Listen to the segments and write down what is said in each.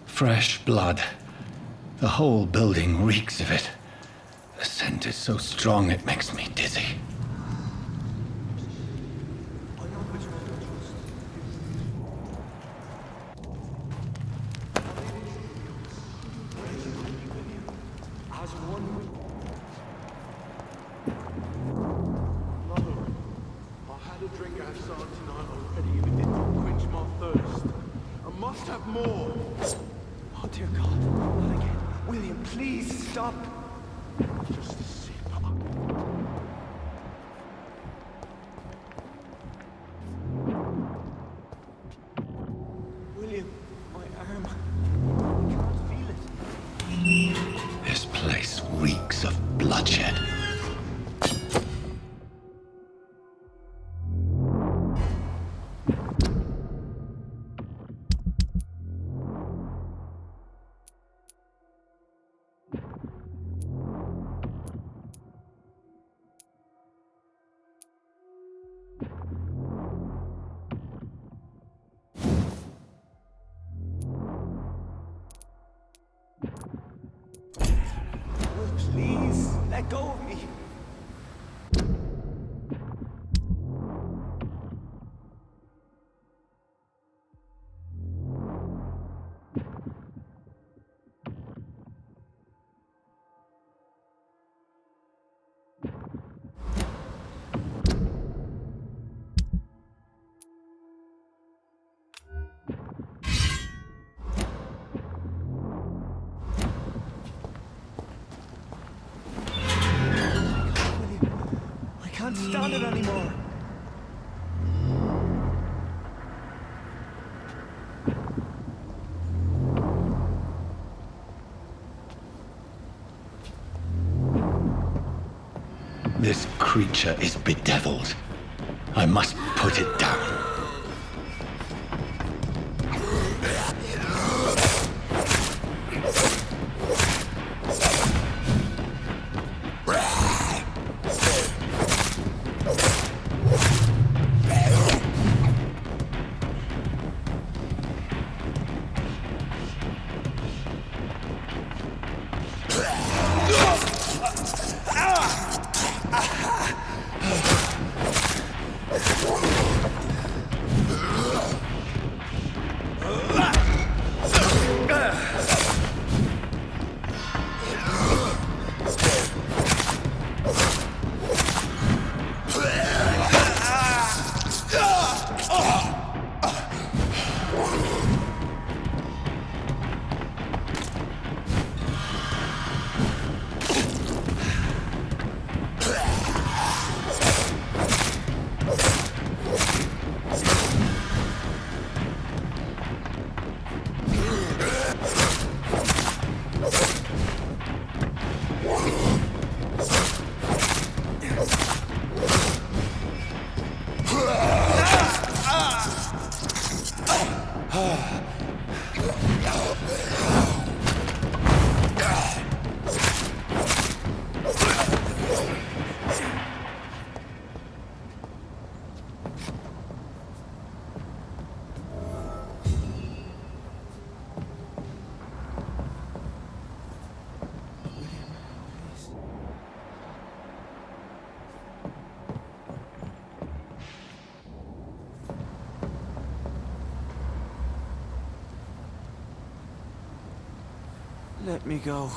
Fresh blood. The whole building reeks of it. The scent is so strong it makes me dizzy. This place reeks of bloodshed. Please, let go of me. I can't stand it anymore. This creature is bedeviled. I must put it down. Let me go.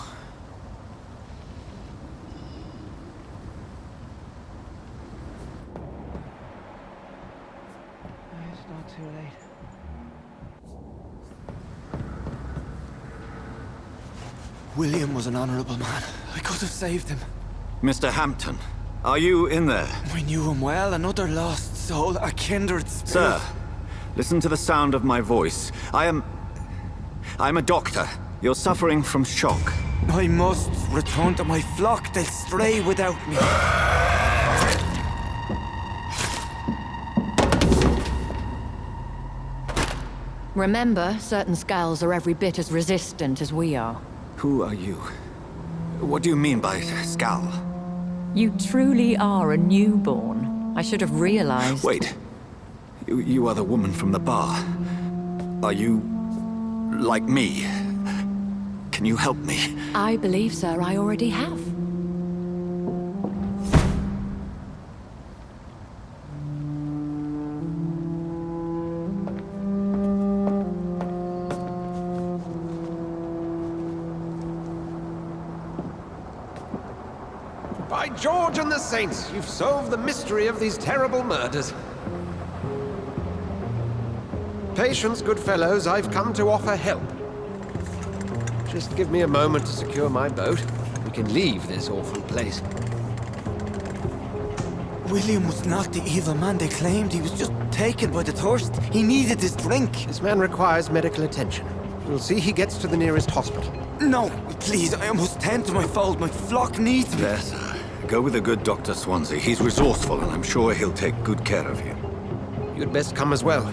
William was an honorable man. I could have saved him. Mr. Hampton, are you in there? I knew him well, another lost soul, a kindred spirit. Sir, listen to the sound of my voice. I'm a doctor. You're suffering from shock. I must return to my flock. They'll stray without me. Remember, certain skals are every bit as resistant as we are. Who are you? What do you mean by skal? You truly are a newborn. I should have realized. Wait. You are the woman from the bar. Are you... like me? Can you help me? I believe, sir, I already have. By George and the Saints, you've solved the mystery of these terrible murders. Patience, good fellows, I've come to offer help. Just give me a moment to secure my boat. We can leave this awful place. William was not the evil man they claimed. He was just taken by the thirst. He needed his drink. This man requires medical attention. We'll see he gets to the nearest hospital. No, please, I must tend to my fold. My flock needs me. There, sir. Go with the good Dr. Swansea. He's resourceful, and I'm sure he'll take good care of you. You'd best come as well.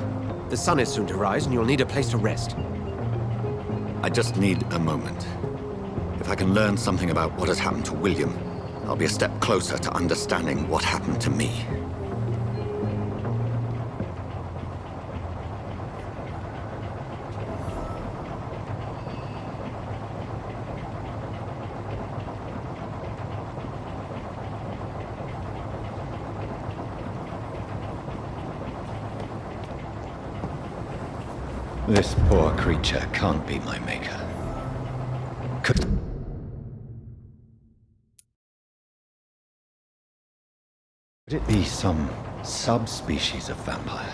The sun is soon to rise, and you'll need a place to rest. I just need a moment. If I can learn something about what has happened to William, I'll be a step closer to understanding what happened to me. This poor creature can't be my maker. Could it be some subspecies of vampire?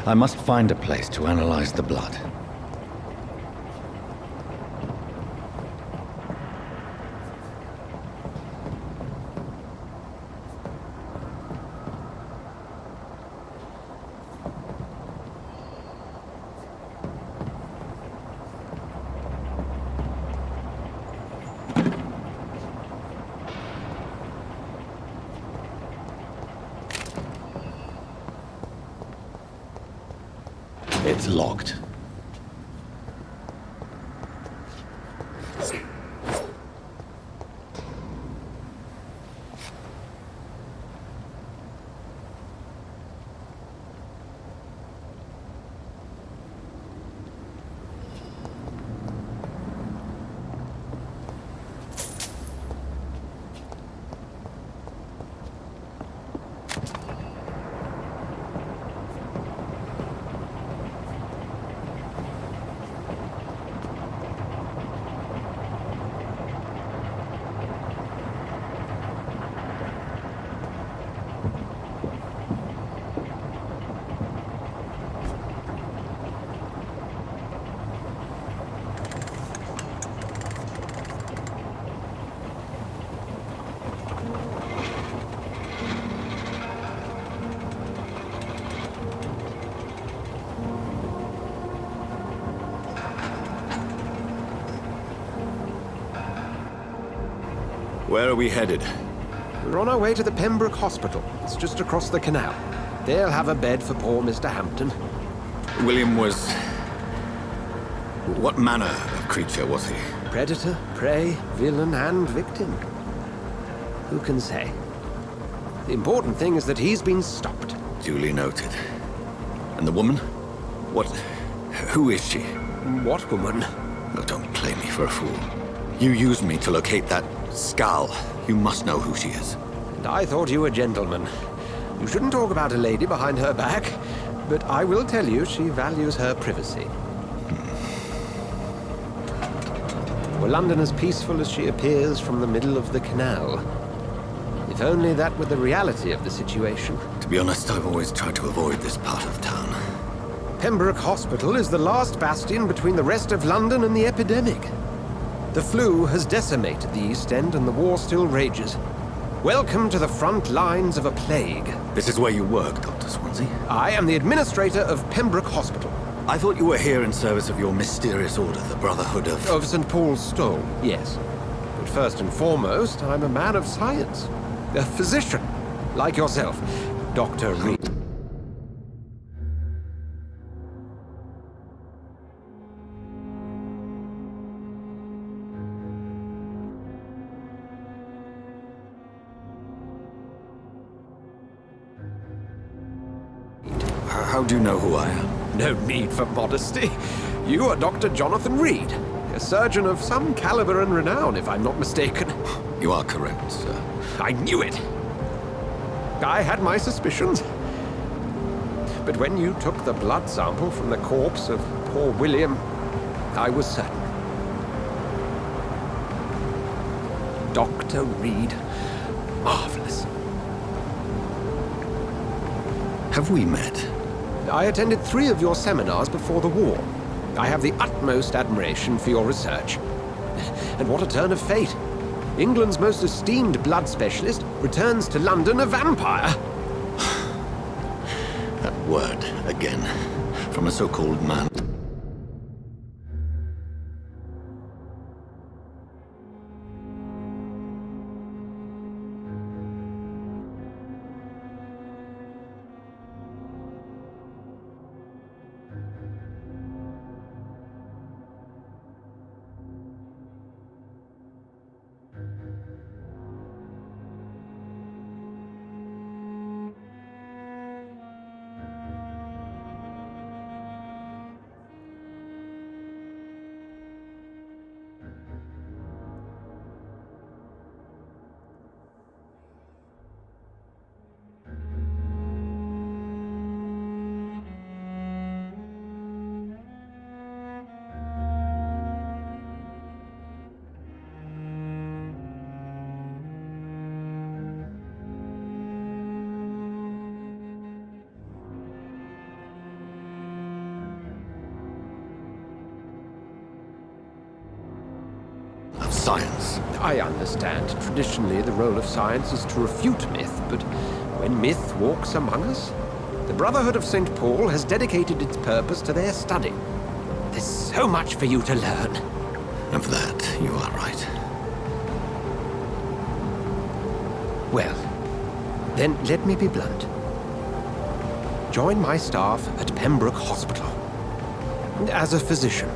I must find a place to analyze the blood. It's locked. Where are we headed? We're on our way to the Pembroke Hospital. It's just across the canal. They'll have a bed for poor Mr. Hampton. William was... what manner of creature was he? Predator, prey, villain, and victim. Who can say? The important thing is that he's been stopped. Duly noted. And the woman? What... who is she? What woman? Oh, don't play me for a fool. You used me to locate that skal. You must know who she is. And I thought you a gentleman. You shouldn't talk about a lady behind her back, but I will tell you she values her privacy. Were London as peaceful as she appears from the middle of the canal? If only that were the reality of the situation. To be honest, I've always tried to avoid this part of town. Pembroke Hospital is the last bastion between the rest of London and the epidemic. The flu has decimated the East End and the war still rages. Welcome to the front lines of a plague. This is where you work, Dr. Swansea? I am the administrator of Pembroke Hospital. I thought you were here in service of your mysterious order, the Brotherhood of... Of St. Paul's Stole, yes. But first and foremost, I'm a man of science. A physician, like yourself, Dr. Reed. How do you know who I am? No need for modesty. You are Dr. Jonathan Reed, a surgeon of some caliber and renown, if I'm not mistaken. You are correct, sir. I knew it! I had my suspicions. But when you took the blood sample from the corpse of poor William, I was certain. Dr. Reed. Marvelous. Have we met? I attended 3 of your seminars before the war. I have the utmost admiration for your research. And what a turn of fate. England's most esteemed blood specialist returns to London a vampire. That word, again, from a so-called man. Science. I understand. Traditionally, the role of science is to refute myth, but when myth walks among us, the Brotherhood of St. Paul has dedicated its purpose to their study. There's so much for you to learn. Of that, you are right. Well, then let me be blunt. Join my staff at Pembroke Hospital. As a physician.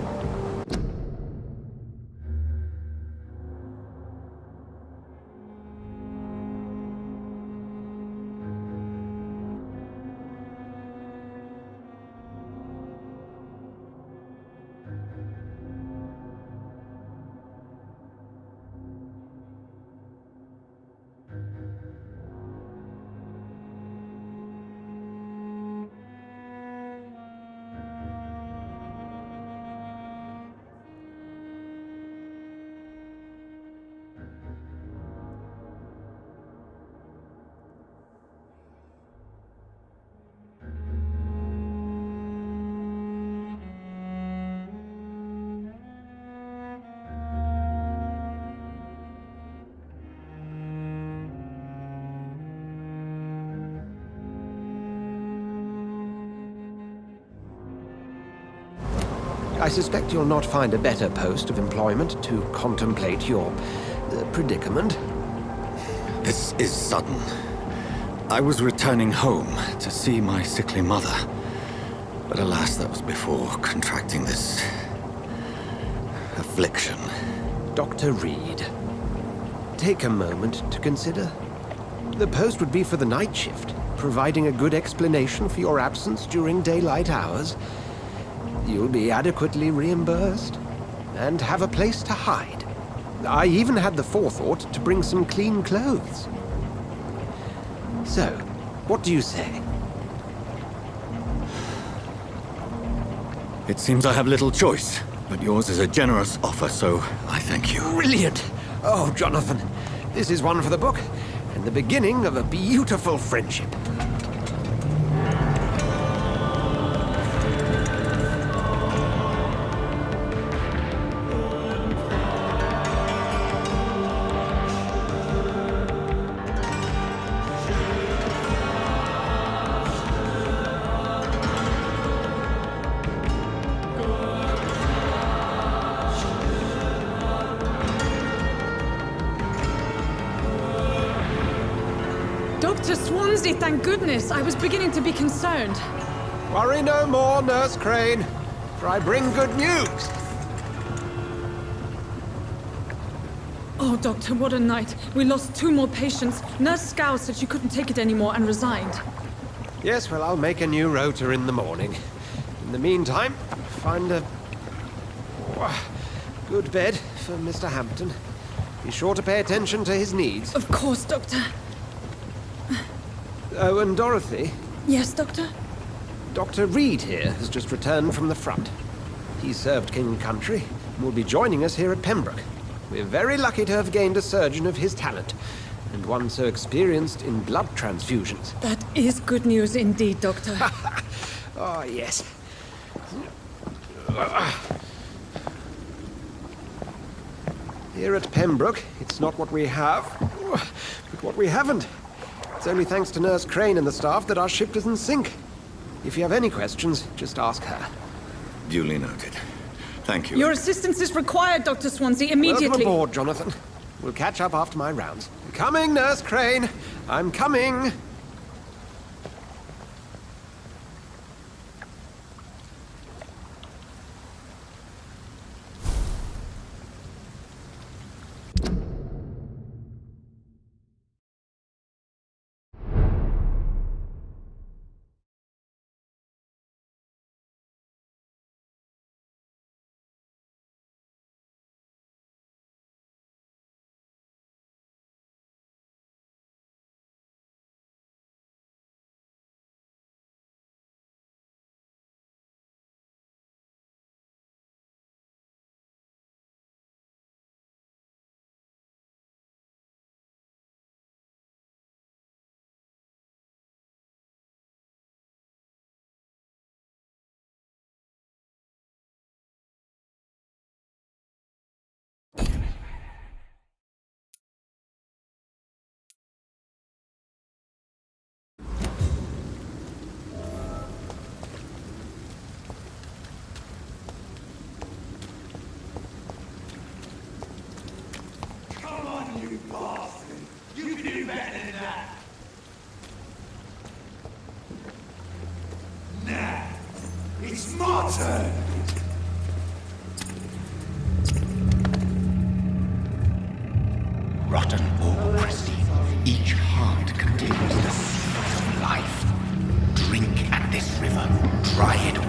I suspect you'll not find a better post of employment to contemplate your predicament. This is sudden. I was returning home to see my sickly mother. But alas, that was before contracting this affliction. Dr. Reed, take a moment to consider. The post would be for the night shift, providing a good explanation for your absence during daylight hours. You'll be adequately reimbursed and have a place to hide. I even had the forethought to bring some clean clothes. So, what do you say? It seems I have little choice, but yours is a generous offer, so I thank you. Brilliant! Oh, Jonathan, this is one for the book, and the beginning of a beautiful friendship. Dr. Swansea, thank goodness. I was beginning to be concerned. Worry no more, Nurse Crane, for I bring good news. Oh, Doctor, what a night. We lost 2 more patients. Nurse Skal said she couldn't take it anymore and resigned. Yes, well, I'll make a new rota in the morning. In the meantime, find a good bed for Mr. Hampton. Be sure to pay attention to his needs. Of course, Doctor. Oh, and Dorothy, Yes, Doctor? Dr. Reed here has just returned from the front. He served King and Country and will be joining us here at Pembroke. We're very lucky to have gained a surgeon of his talent, and one so experienced in blood transfusions. That is good news indeed, Doctor. Oh, yes. Here at Pembroke, it's not what we have, but what we haven't. It's only thanks to Nurse Crane and the staff that our ship doesn't sink. If you have any questions, just ask her. Duly noted. Thank you. Your assistance is required, Dr. Swansea, immediately. Welcome aboard, Jonathan. We'll catch up after my rounds. Coming, Nurse Crane. I'm coming. It's my turn! Rotten or pristine, each heart contains the seeds of life. Drink at this river, try it all.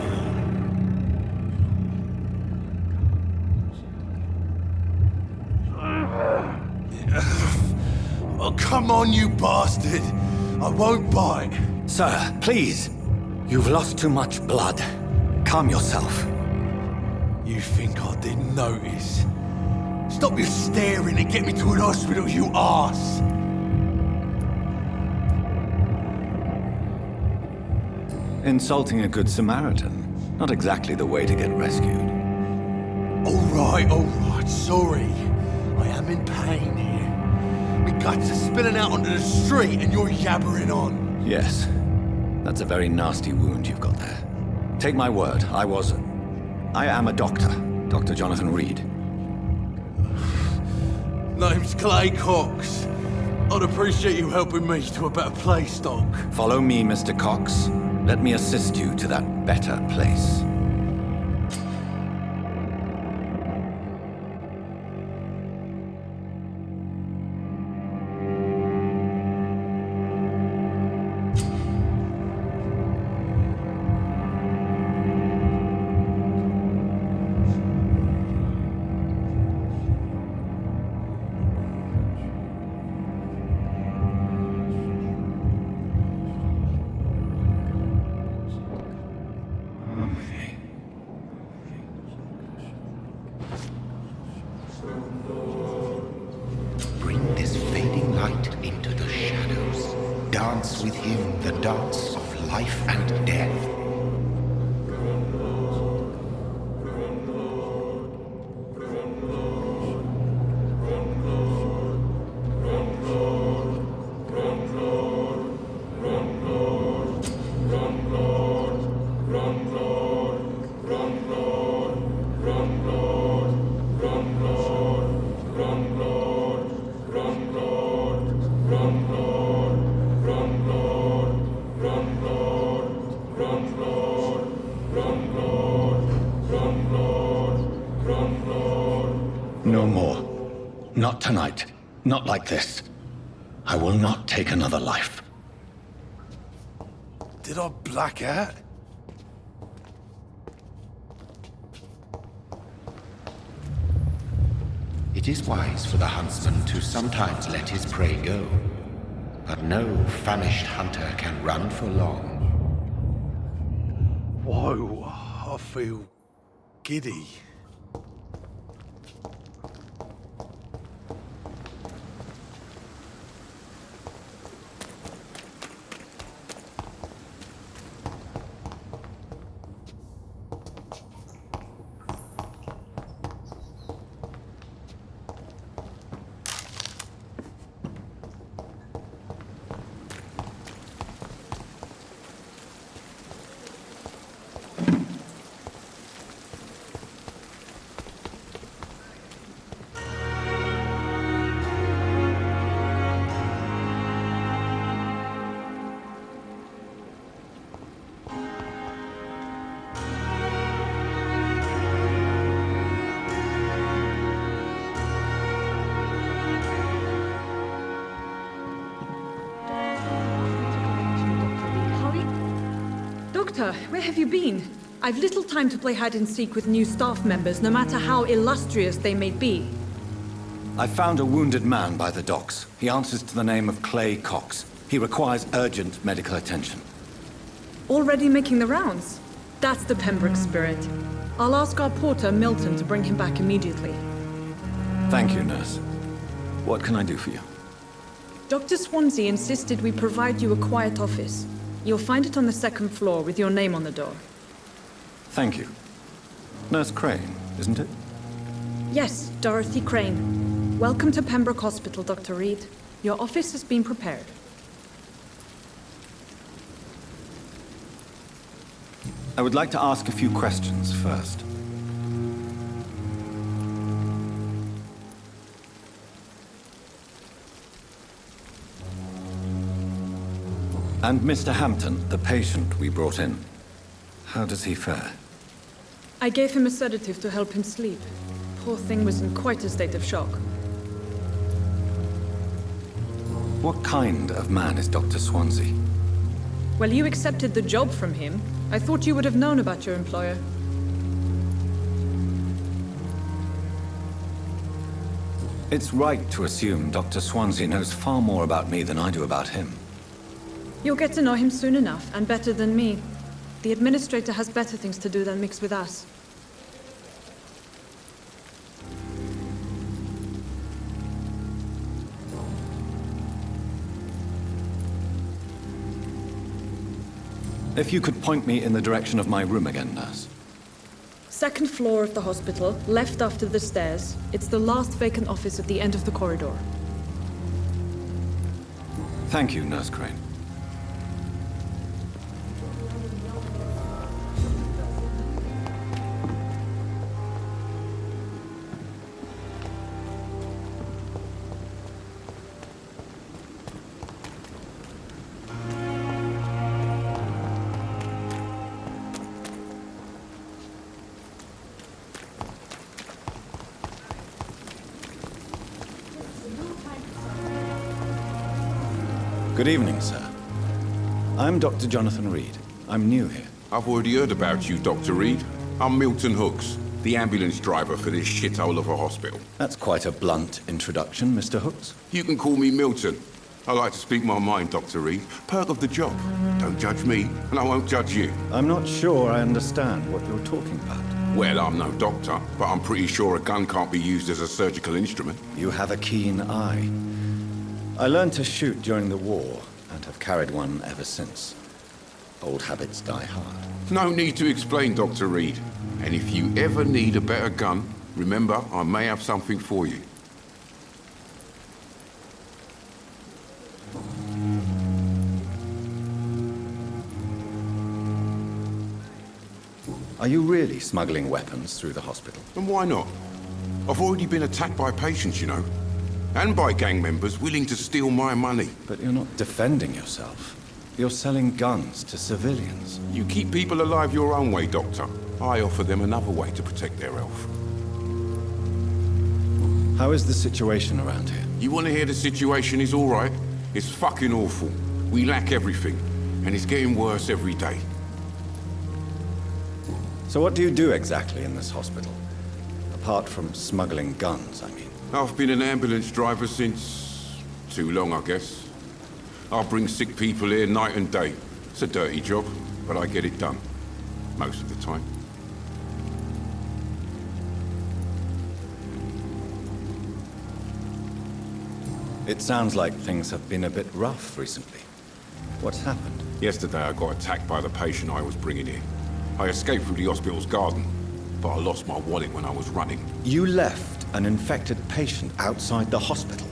Oh, come on, you bastard! I won't bite. Sir, please. You've lost too much blood. Calm yourself. You think I didn't notice? Stop your staring and get me to an hospital, you arse! Insulting a good Samaritan. Not exactly the way to get rescued. Alright, sorry. I am in pain here. My guts are spilling out onto the street and you're yabbering on. Yes. That's a very nasty wound you've got there. Take my word, I am a doctor. Dr. Jonathan Reed. Name's Clay Cox. I'd appreciate you helping me to a better place, Doc. Follow me, Mr. Cox. Let me assist you to that better place. Bring this fading light into the shadows. Dance with him the dance of life and death. No more. Not tonight. Not like this. I will not take another life. Did I black out? It is wise for the huntsman to sometimes let his prey go. But no famished hunter can run for long. Whoa, I feel giddy. Doctor, where have you been? I've little time to play hide-and-seek with new staff members, no matter how illustrious they may be. I found a wounded man by the docks. He answers to the name of Clay Cox. He requires urgent medical attention. Already making the rounds? That's the Pembroke spirit. I'll ask our porter, Milton, to bring him back immediately. Thank you, nurse. What can I do for you? Dr. Swansea insisted we provide you a quiet office. You'll find it on the second floor with your name on the door. Thank you. Nurse Crane, isn't it? Yes, Dorothy Crane. Welcome to Pembroke Hospital, Dr. Reed. Your office has been prepared. I would like to ask a few questions first. And Mr. Hampton, the patient we brought in, how does he fare? I gave him a sedative to help him sleep. Poor thing was in quite a state of shock. What kind of man is Dr. Swansea? Well, you accepted the job from him. I thought you would have known about your employer. It's right to assume Dr. Swansea knows far more about me than I do about him. You'll get to know him soon enough, and better than me. The administrator has better things to do than mix with us. If you could point me in the direction of my room again, nurse. Second floor of the hospital, left after the stairs. It's the last vacant office at the end of the corridor. Thank you, Nurse Crane. Good evening, sir. I'm Dr. Jonathan Reed. I'm new here. I've already heard about you, Dr. Reed. I'm Milton Hooks, the ambulance driver for this shithole of a hospital. That's quite a blunt introduction, Mr. Hooks. You can call me Milton. I like to speak my mind, Dr. Reed. Perk of the job. Don't judge me, and I won't judge you. I'm not sure I understand what you're talking about. Well, I'm no doctor, but I'm pretty sure a gun can't be used as a surgical instrument. You have a keen eye. I learned to shoot during the war, and have carried one ever since. Old habits die hard. No need to explain, Dr. Reed. And if you ever need a better gun, remember, I may have something for you. Are you really smuggling weapons through the hospital? And why not? I've already been attacked by patients, you know. And by gang members willing to steal my money. But you're not defending yourself. You're selling guns to civilians. You keep people alive your own way, Doctor. I offer them another way to protect their health. How is the situation around here? You want to hear the situation is all right? It's fucking awful. We lack everything, and it's getting worse every day. So what do you do exactly in this hospital? Apart from smuggling guns, I mean. I've been an ambulance driver since... too long, I guess. I bring sick people here night and day. It's a dirty job, but I get it done. Most of the time. It sounds like things have been a bit rough recently. What's happened? Yesterday I got attacked by the patient I was bringing in. I escaped through the hospital's garden, but I lost my wallet when I was running. You left an infected patient outside the hospital?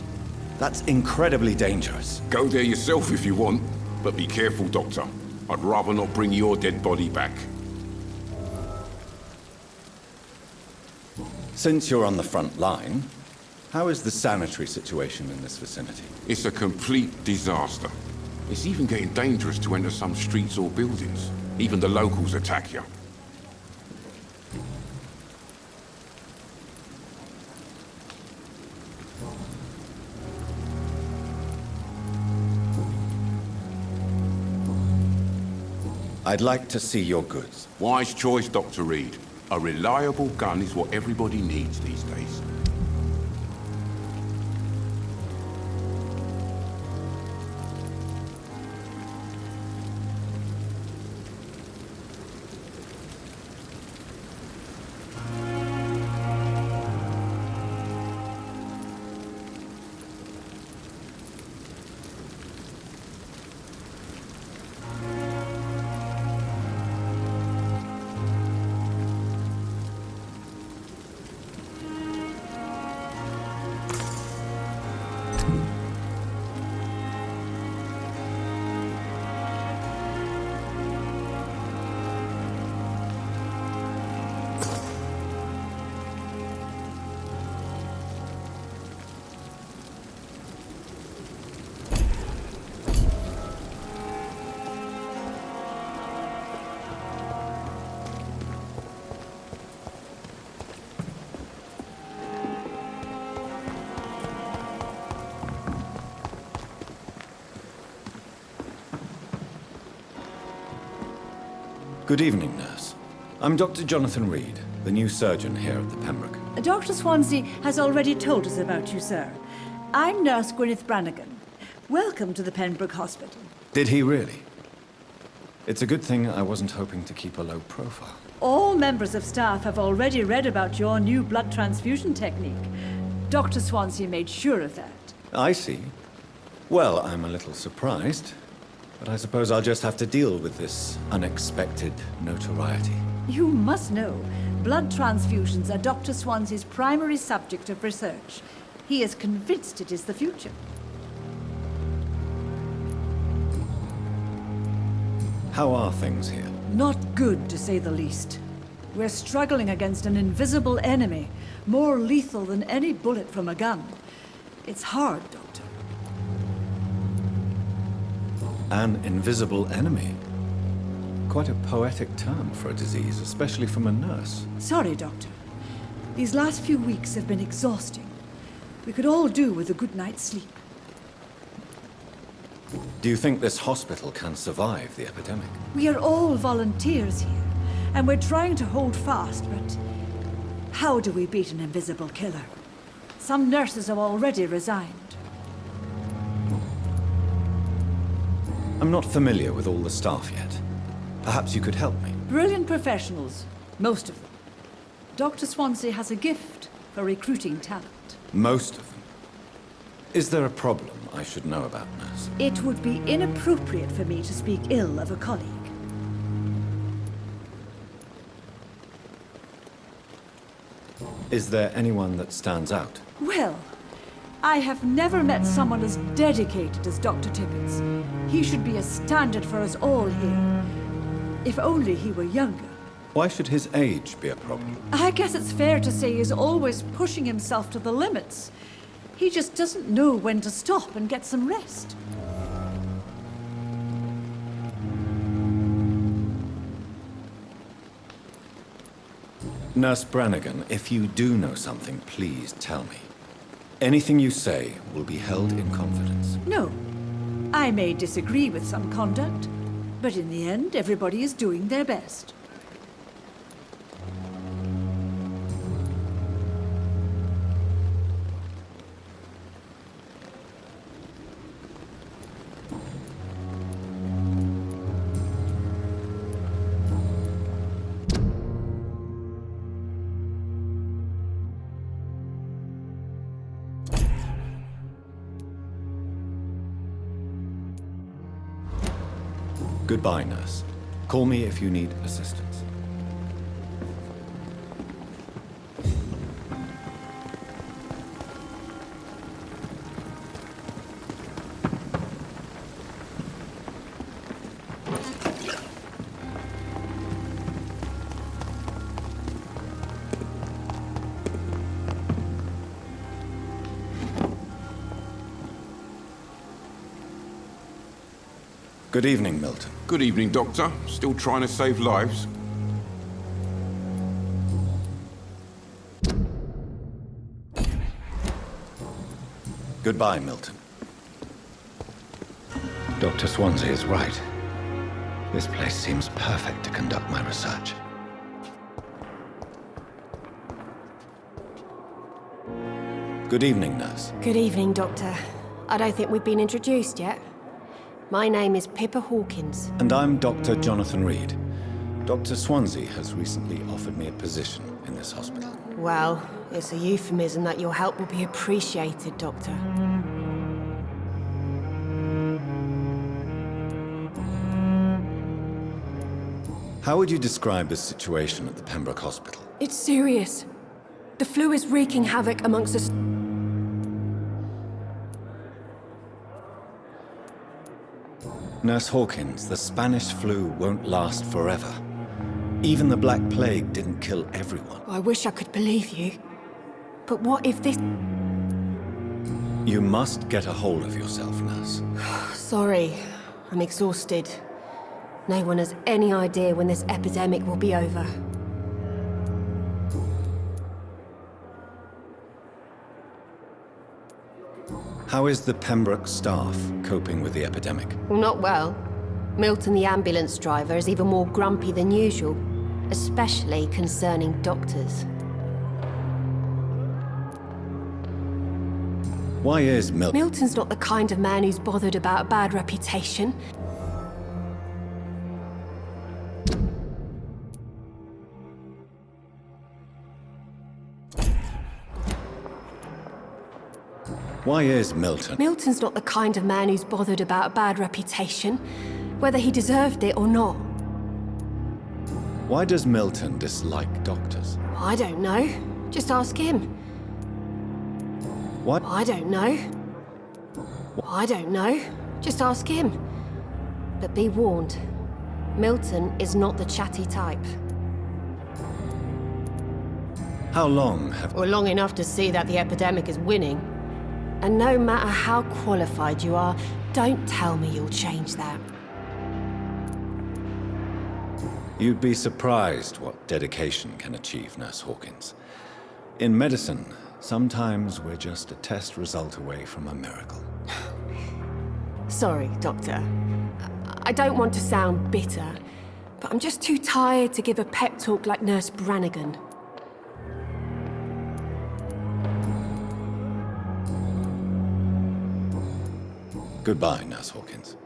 That's incredibly dangerous. Go there yourself if you want, but be careful, Doctor. I'd rather not bring your dead body back. Since you're on the front line, how is the sanitary situation in this vicinity? It's a complete disaster. It's even getting dangerous to enter some streets or buildings. Even the locals attack you. I'd like to see your goods. Wise choice, Dr. Reed. A reliable gun is what everybody needs these days. Good evening, nurse. I'm Dr. Jonathan Reed, the new surgeon here at the Pembroke. Dr. Swansea has already told us about you, sir. I'm Nurse Gwyneth Brannigan. Welcome to the Pembroke Hospital. Did he really? It's a good thing I wasn't hoping to keep a low profile. All members of staff have already read about your new blood transfusion technique. Dr. Swansea made sure of that. I see. Well, I'm a little surprised, but I suppose I'll just have to deal with this unexpected notoriety. You must know, blood transfusions are Dr. Swansea's primary subject of research. He is convinced it is the future. How are things here? Not good, to say the least. We're struggling against an invisible enemy, more lethal than any bullet from a gun. It's hard, Doctor. An invisible enemy? Quite a poetic term for a disease, especially from a nurse. Sorry, Doctor. These last few weeks have been exhausting. We could all do with a good night's sleep. Do you think this hospital can survive the epidemic? We are all volunteers here, and we're trying to hold fast, but how do we beat an invisible killer? Some nurses have already resigned. I'm not familiar with all the staff yet. Perhaps you could help me. Brilliant professionals, most of them. Dr. Swansea has a gift for recruiting talent. Most of them? Is there a problem I should know about, nurse? It would be inappropriate for me to speak ill of a colleague. Is there anyone that stands out? Well, I have never met someone as dedicated as Dr. Tippins. He should be a standard for us all here. If only he were younger. Why should his age be a problem? I guess it's fair to say he's always pushing himself to the limits. He just doesn't know when to stop and get some rest. Nurse Brannigan, if you do know something, please tell me. Anything you say will be held in confidence. No. I may disagree with some conduct, but in the end, everybody is doing their best. Goodbye, nurse. Call me if you need assistance. Good evening, Milton. Good evening, Doctor. Still trying to save lives? Goodbye, Milton. Dr. Swansea is right. This place seems perfect to conduct my research. Good evening, nurse. Good evening, Doctor. I don't think we've been introduced yet. My name is Pippa Hawkins. And I'm Dr. Jonathan Reed. Dr. Swansea has recently offered me a position in this hospital. Well, it's a euphemism that your help will be appreciated, Doctor. How would you describe the situation at the Pembroke Hospital? It's serious. The flu is wreaking havoc amongst us. Nurse Hawkins, the Spanish flu won't last forever. Even the Black Plague didn't kill everyone. I wish I could believe you. But what if this... You must get a hold of yourself, nurse. Sorry, I'm exhausted. No one has any idea when this epidemic will be over. How is the Pembroke staff coping with the epidemic? Well, not well. Milton, the ambulance driver, is even more grumpy than usual, especially concerning doctors. Why is Milton's not the kind of man who's bothered about a bad reputation. Why is Milton? Milton's not the kind of man who's bothered about a bad reputation, whether he deserved it or not. Why does Milton dislike doctors? I don't know. Just ask him. What? I don't know. I don't know. Just ask him. But be warned, Milton is not the chatty type. How long have... Or long enough to see that the epidemic is winning. And no matter how qualified you are, don't tell me you'll change that. You'd be surprised what dedication can achieve, Nurse Hawkins. In medicine, sometimes we're just a test result away from a miracle. Sorry, Doctor. I don't want to sound bitter, but I'm just too tired to give a pep talk like Nurse Brannigan. Goodbye, Nurse Hawkins.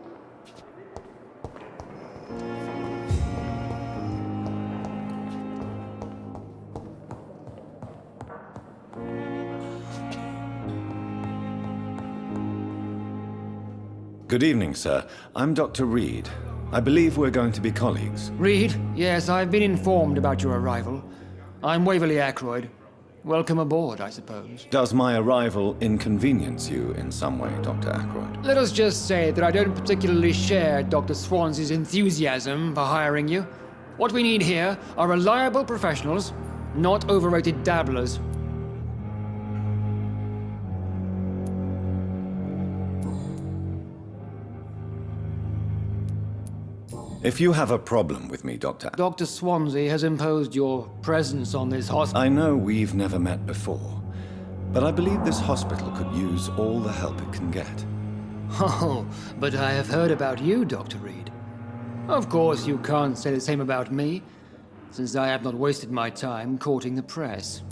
Good evening, sir. I'm Dr. Reed. I believe we're going to be colleagues. Reed? Yes, I've been informed about your arrival. I'm Waverly Ackroyd. Welcome aboard, I suppose. Does my arrival inconvenience you in some way, Dr. Ackroyd? Let us just say that I don't particularly share Dr. Swansea's enthusiasm for hiring you. What we need here are reliable professionals, not overrated dabblers. If you have a problem with me, Doctor... Dr. Swansea has imposed your presence on this hospital. I know we've never met before, But I believe this hospital could use all the help it can get. Oh, but I have heard about you, Dr. Reed. Of course, you can't say the same about me, since I have not wasted my time courting the press.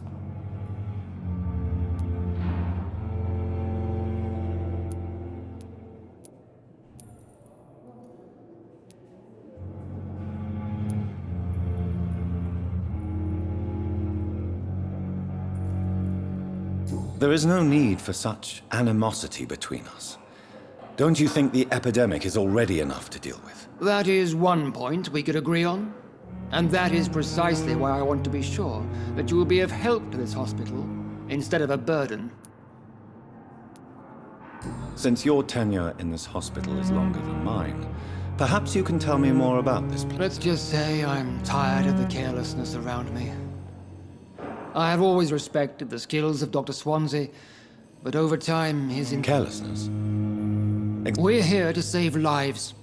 There is no need for such animosity between us. Don't you think the epidemic is already enough to deal with? That is one point we could agree on. And that is precisely why I want to be sure that you will be of help to this hospital, instead of a burden. Since your tenure in this hospital is longer than mine, perhaps you can tell me more about this place. Let's just say I'm tired of the carelessness around me. I have always respected the skills of Dr. Swansea, but over time his carelessness? We're here to save lives.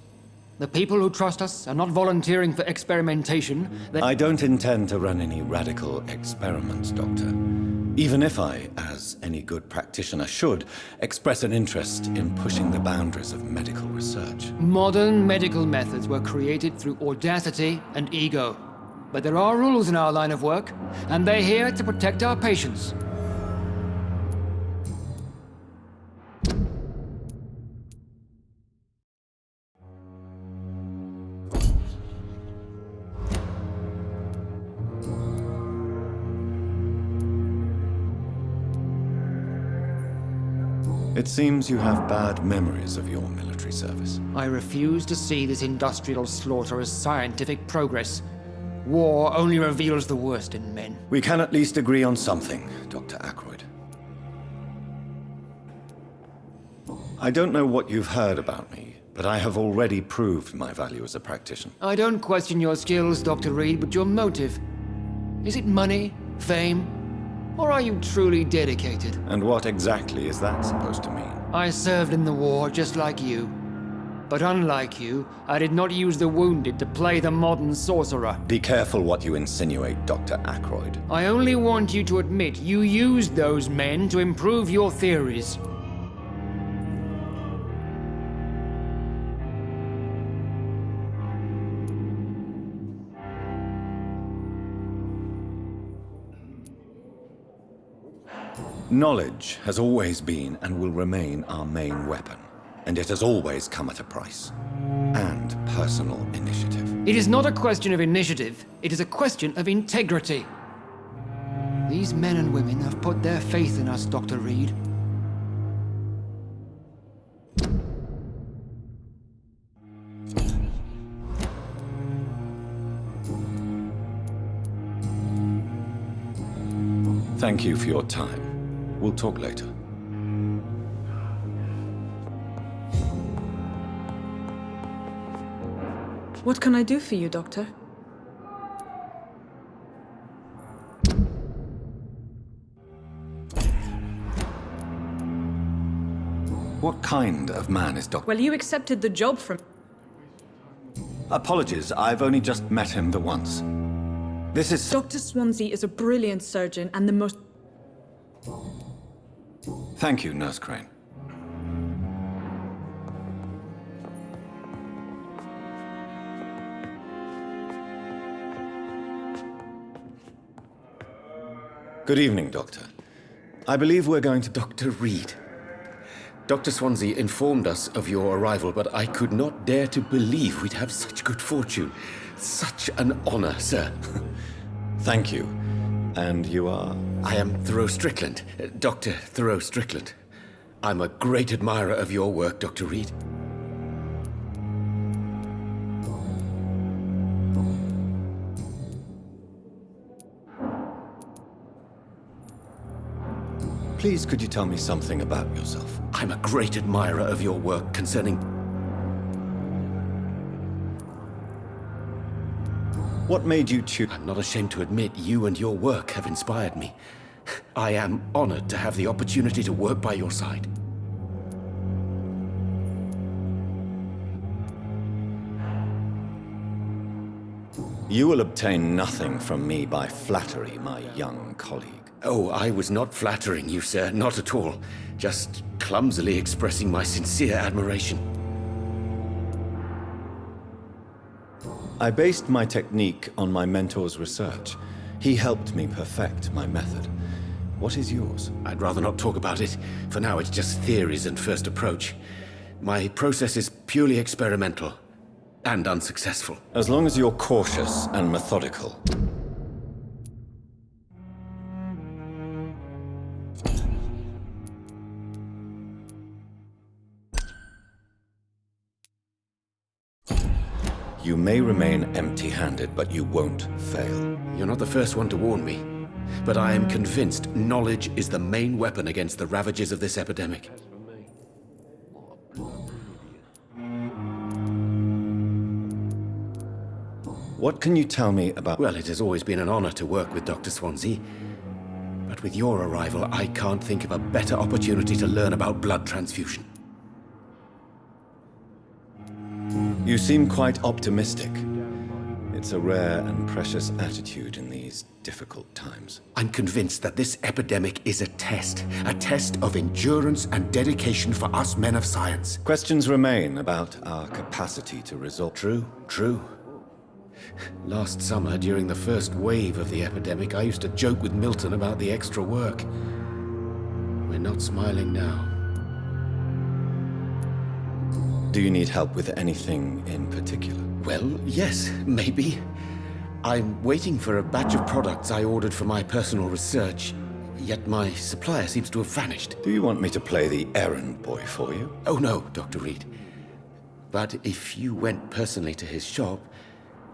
The people who trust us are not volunteering for experimentation. I don't intend to run any radical experiments, Doctor. Even if I, as any good practitioner should, express an interest in pushing the boundaries of medical research. Modern medical methods were created through audacity and ego. But there are rules in our line of work, and they're here to protect our patients. It seems you have bad memories of your military service. I refuse to see this industrial slaughter as scientific progress. War only reveals the worst in men. We can at least agree on something, Dr. Ackroyd. I don't know what you've heard about me, but I have already proved my value as a practitioner. I don't question your skills, Dr. Reed, but your motive. Is it money, fame, or are you truly dedicated? And what exactly is that supposed to mean? I served in the war just like you. But unlike you, I did not use the wounded to play the modern sorcerer. Be careful what you insinuate, Dr. Ackroyd. I only want you to admit you used those men to improve your theories. Knowledge has always been and will remain our main weapon. And it has always come at a price. And personal initiative. It is not a question of initiative, it is a question of integrity. These men and women have put their faith in us, Dr. Reed. Thank you for your time. We'll talk later. What can I do for you, Doctor? What kind of man is Dr. Well, you accepted the job from... Apologies, I've only just met him the once. This is... Dr. Swansea is a brilliant surgeon and the most... Thank you, Nurse Crane. Good evening, Doctor. I believe we're going to... Dr. Reed. Dr. Swansea informed us of your arrival, but I could not dare to believe we'd have such good fortune. Such an honor, sir. Thank you. And you are? I am Thoreau Strickland, Dr. Thoreau Strickland. I'm a great admirer of your work, Dr. Reed. Please, could you tell me something about yourself? I'm a great admirer of your work concerning... What made you choose... I'm not ashamed to admit you and your work have inspired me. I am honored to have the opportunity to work by your side. You will obtain nothing from me by flattery, my young colleague. Oh, I was not flattering you, sir. Not at all. Just clumsily expressing my sincere admiration. I based my technique on my mentor's research. He helped me perfect my method. What is yours? I'd rather not talk about it. For now, it's just theories and first approach. My process is purely experimental and unsuccessful. As long as you're cautious and methodical. You may remain empty-handed, but you won't fail. You're not the first one to warn me, but I am convinced knowledge is the main weapon against the ravages of this epidemic. What can you tell me about... Well, it has always been an honor to work with Dr. Swansea. But with your arrival, I can't think of a better opportunity to learn about blood transfusion. You seem quite optimistic. It's a rare and precious attitude in these difficult times. I'm convinced that this epidemic is a test of endurance and dedication for us men of science. Questions remain about our capacity to resolve... True. Last summer, during the first wave of the epidemic, I used to joke with Milton about the extra work. We're not smiling now. Do you need help with anything in particular? Well, yes, maybe. I'm waiting for a batch of products I ordered for my personal research, yet my supplier seems to have vanished. Do you want me to play the errand boy for you? Oh no, Dr. Reed. But if you went personally to his shop,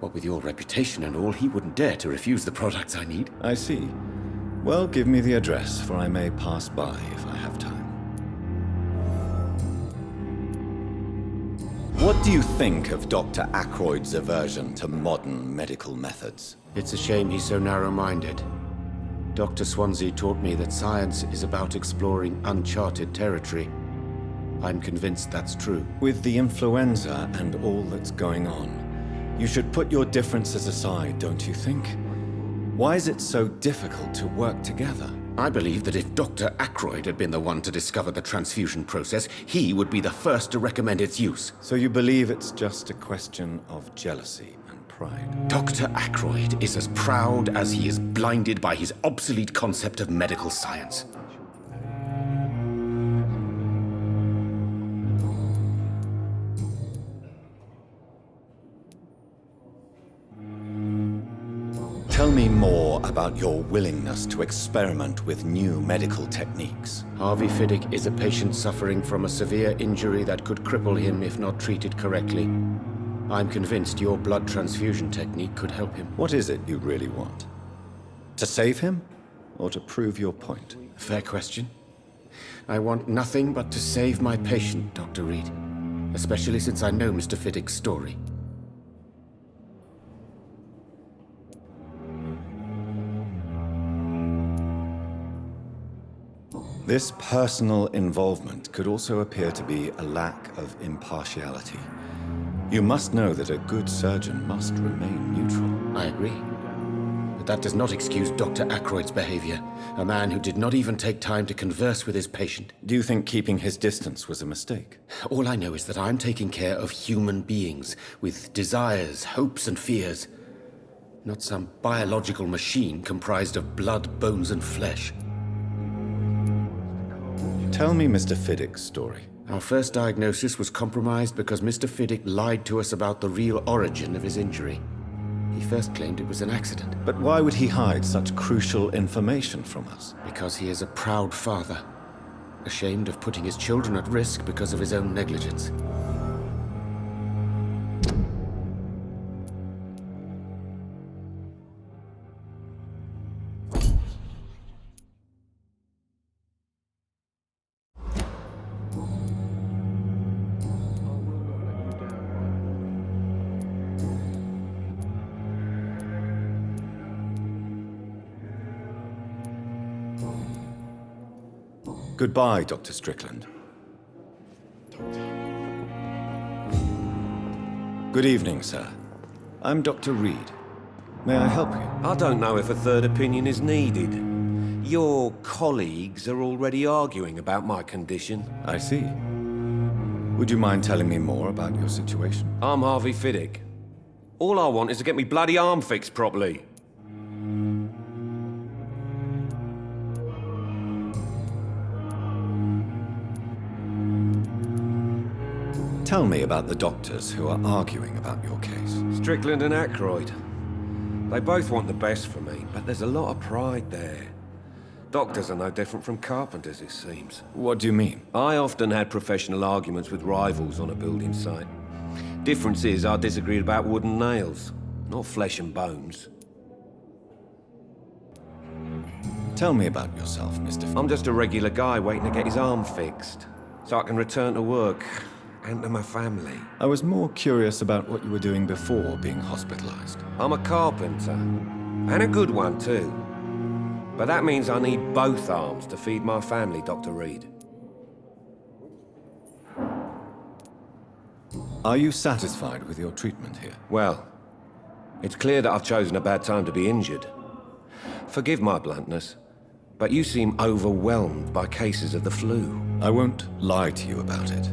what with your reputation and all, he wouldn't dare to refuse the products I need. I see. Well, give me the address, for I may pass by if I have time. What do you think of Dr. Ackroyd's aversion to modern medical methods? It's a shame he's so narrow-minded. Dr. Swansea taught me that science is about exploring uncharted territory. I'm convinced that's true. With the influenza and all that's going on, you should put your differences aside, don't you think? Why is it so difficult to work together? I believe that if Dr. Ackroyd had been the one to discover the transfusion process, he would be the first to recommend its use. So you believe it's just a question of jealousy and pride? Dr. Ackroyd is as proud as he is blinded by his obsolete concept of medical science. Tell me more about your willingness to experiment with new medical techniques. Harvey Fiddick is a patient suffering from a severe injury that could cripple him if not treated correctly. I'm convinced your blood transfusion technique could help him. What is it you really want? To save him, or to prove your point? Fair question. I want nothing but to save my patient, Dr. Reed. Especially since I know Mr. Fiddick's story. This personal involvement could also appear to be a lack of impartiality. You must know that a good surgeon must remain neutral. I agree. But that does not excuse Dr. Ackroyd's behavior. A man who did not even take time to converse with his patient. Do you think keeping his distance was a mistake? All I know is that I'm taking care of human beings with desires, hopes, and fears. Not some biological machine comprised of blood, bones, and flesh. Tell me Mr. Fiddick's story. Our first diagnosis was compromised because Mr. Fiddick lied to us about the real origin of his injury. He first claimed it was an accident. But why would he hide such crucial information from us? Because he is a proud father, ashamed of putting his children at risk because of his own negligence. Goodbye, Dr. Strickland. Good evening, sir. I'm Dr. Reed. May I help you? I don't know if a third opinion is needed. Your colleagues are already arguing about my condition. I see. Would you mind telling me more about your situation? I'm Harvey Fiddick. All I want is to get me bloody arm fixed properly. Tell me about the doctors who are arguing about your case. Strickland and Aykroyd. They both want the best for me, but there's a lot of pride there. Doctors are no different from carpenters, it seems. What do you mean? I often had professional arguments with rivals on a building site. Difference is, I disagreed about wooden nails, not flesh and bones. Tell me about yourself, Mr. I'm just a regular guy waiting to get his arm fixed, so I can return to work and to my family. I was more curious about what you were doing before being hospitalized. I'm a carpenter, and a good one too. But that means I need both arms to feed my family, Dr. Reed. Are you satisfied with your treatment here? Well, it's clear that I've chosen a bad time to be injured. Forgive my bluntness, but you seem overwhelmed by cases of the flu. I won't lie to you about it.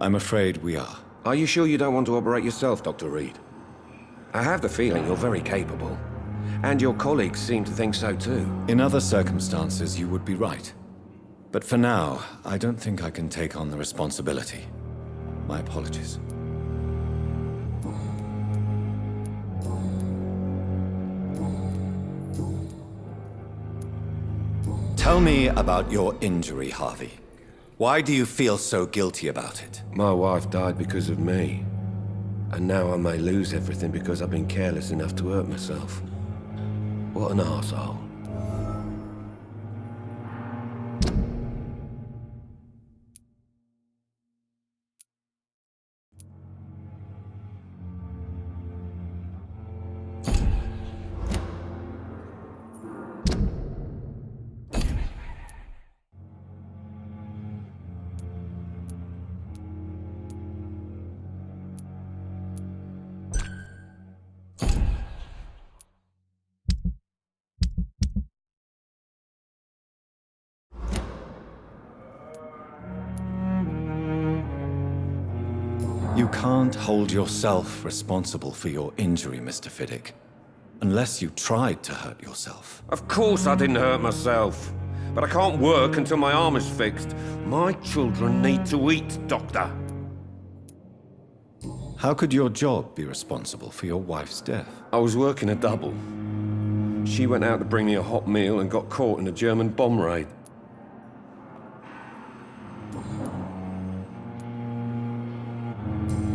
I'm afraid we are. Are you sure you don't want to operate yourself, Dr. Reed? I have the feeling you're very capable. And your colleagues seem to think so too. In other circumstances, you would be right. But for now, I don't think I can take on the responsibility. My apologies. Tell me about your injury, Harvey. Why do you feel so guilty about it? My wife died because of me. And now I may lose everything because I've been careless enough to hurt myself. What an arsehole. You can't hold yourself responsible for your injury, Mr. Fiddick. Unless you tried to hurt yourself. Of course I didn't hurt myself. But I can't work until my arm is fixed. My children need to eat, Doctor. How could your job be responsible for your wife's death? I was working a double. She went out to bring me a hot meal and got caught in a German bomb raid.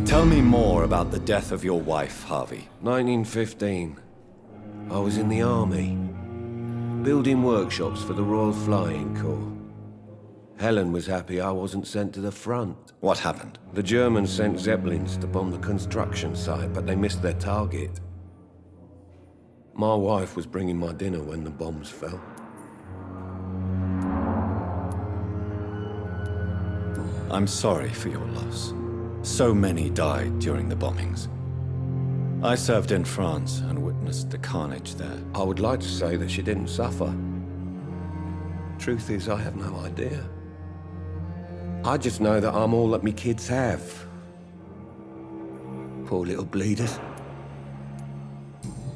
Tell me more about the death of your wife, Harvey. 1915. I was in the army, building workshops for the Royal Flying Corps. Helen was happy I wasn't sent to the front. What happened? The Germans sent Zeppelins to bomb the construction site, but they missed their target. My wife was bringing my dinner when the bombs fell. I'm sorry for your loss. So many died during the bombings. I served in France and witnessed the carnage there. I would like to say that she didn't suffer. Truth is, I have no idea. I just know that I'm all that me kids have. Poor little bleeders.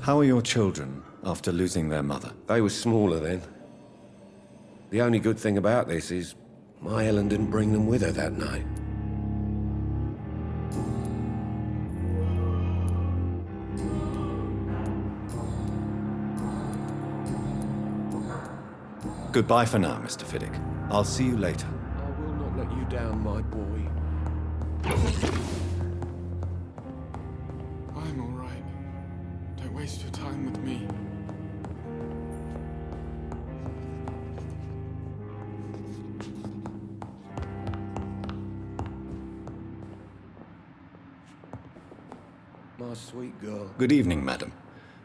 How are your children after losing their mother? They were smaller then. The only good thing about this is my Helen didn't bring them with her that night. Goodbye for now, Mr. Fiddick. I'll see you later. I will not let you down, my boy. I'm all right. Don't waste your time with me. My sweet girl. Good evening, madam.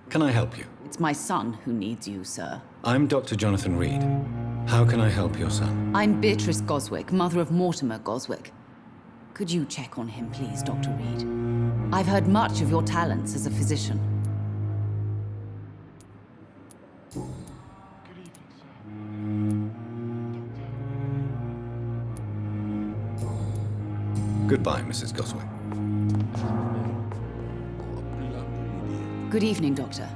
Can I help you? It's my son who needs you, sir. I'm Dr. Jonathan Reed. How can I help your son? I'm Beatrice Goswick, mother of Mortimer Goswick. Could you check on him, please, Dr. Reed? I've heard much of your talents as a physician. Good evening, sir. Goodbye, Mrs. Goswick. Good evening, Doctor.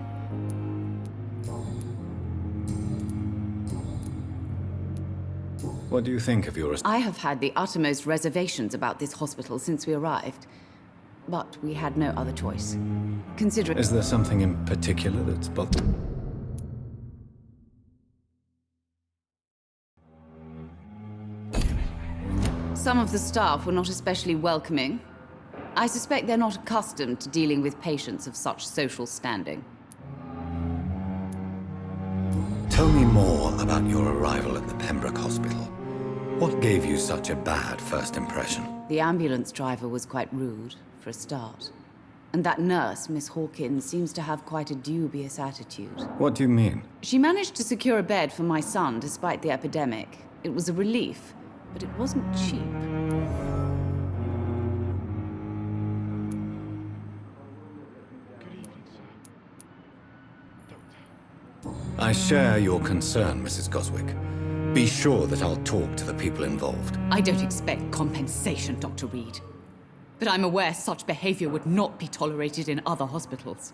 What do you think of your... I have had the uttermost reservations about this hospital since we arrived. But we had no other choice. Considering... Is there something in particular that's bothering... Some of the staff were not especially welcoming. I suspect they're not accustomed to dealing with patients of such social standing. Tell me more about your arrival at the Pembroke Hospital. What gave you such a bad first impression? The ambulance driver was quite rude, for a start. And that nurse, Miss Hawkins, seems to have quite a dubious attitude. What do you mean? She managed to secure a bed for my son despite the epidemic. It was a relief, but it wasn't cheap. I share your concern, Mrs. Goswick. Be sure that I'll talk to the people involved. I don't expect compensation, Dr. Reed. But I'm aware such behavior would not be tolerated in other hospitals.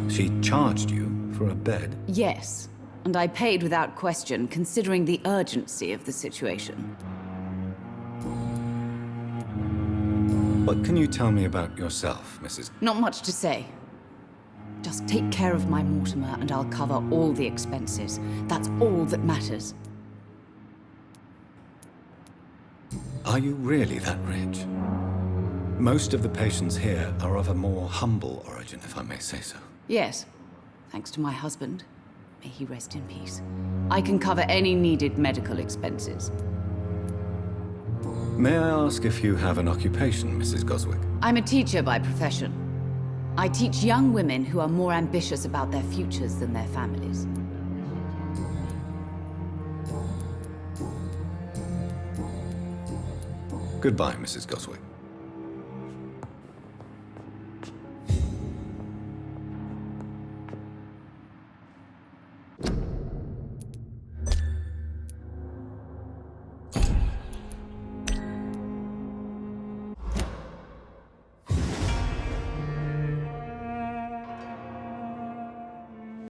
She charged you for a bed? Yes, and I paid without question, considering the urgency of the situation. What can you tell me about yourself, Mrs. Not much to say. Just take care of my Mortimer and I'll cover all the expenses. That's all that matters. Are you really that rich? Most of the patients here are of a more humble origin, if I may say so. Yes, thanks to my husband. May he rest in peace. I can cover any needed medical expenses. May I ask if you have an occupation, Mrs. Goswick? I'm a teacher by profession. I teach young women who are more ambitious about their futures than their families. Goodbye, Mrs. Goswick.